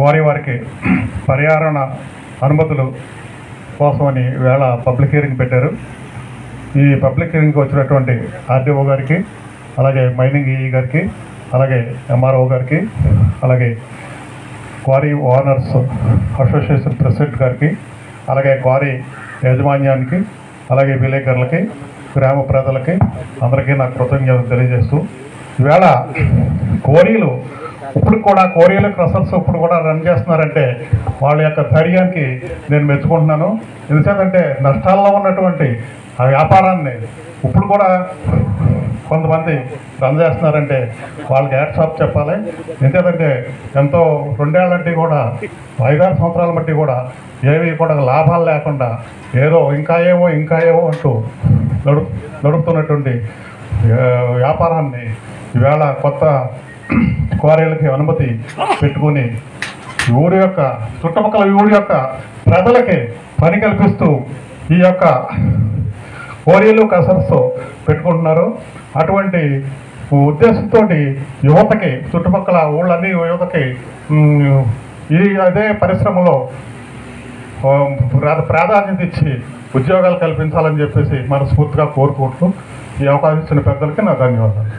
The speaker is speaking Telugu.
క్వారీ వారికి పర్యావరణ అనుమతులు కోసమని వేళ పబ్లిక్ హియరింగ్ పెట్టారు. ఈ పబ్లిక్ హియరింగ్కి వచ్చినటువంటి ఆర్డీఓ గారికి, అలాగే మైనింగ్ ఈఈ గారికి, అలాగే ఎంఆర్ఓ గారికి, అలాగే క్వారీ ఓనర్స్ అసోసియేషన్ ప్రెసిడెంట్ గారికి, అలాగే క్వారీ యాజమాన్యానికి, అలాగే విలేకరులకి, గ్రామ ప్రజలకి అందరికీ నా కృతజ్ఞతలు తెలియజేస్తూ, ఈవేళ క్వారీలు క్వారీలు క్రషర్స్ ఇప్పుడు కూడా రన్ చేస్తున్నారంటే వాళ్ళ యొక్క ధైర్యానికి నేను మెచ్చుకుంటున్నాను. ఎందుకంటే నష్టాల్లో ఉన్నటువంటి ఆ వ్యాపారాన్ని ఇప్పుడు కూడా కొంతమంది రన్ చేస్తున్నారంటే వాళ్ళకి హ్యాట్స్ ఆఫ్ చెప్పాలి. ఎందుకంటే ఎంతో 2 ఏళ్ళంటే కూడా 5-6 సంవత్సరాల బట్టి కూడా ఏవి కూడా లాభాలు లేకుండా ఏదో ఇంకా ఏమో అంటూ నడుపుతున్నటువంటి వ్యాపారాన్ని ఈవేళ కొత్త క్వారీలకి అనుమతి పెట్టుకుని ఊరి యొక్క చుట్టుపక్కల ఊరి యొక్క ప్రజలకి పని కల్పిస్తూ ఈ యొక్క క్వారీలు కసర్స్ పెట్టుకుంటున్నారు. అటువంటి ఉద్దేశంతో యువతకి చుట్టుపక్కల ఊళ్ళన్నీ యువతకి అదే పరిశ్రమలో ప్రాధాన్యత ఇచ్చి ఉద్యోగాలు కల్పించాలని చెప్పేసి మనస్ఫూర్తిగా కోరుకుంటూ ఈ అవకాశం ఇచ్చిన పెద్దలకి నా ధన్యవాదాలు.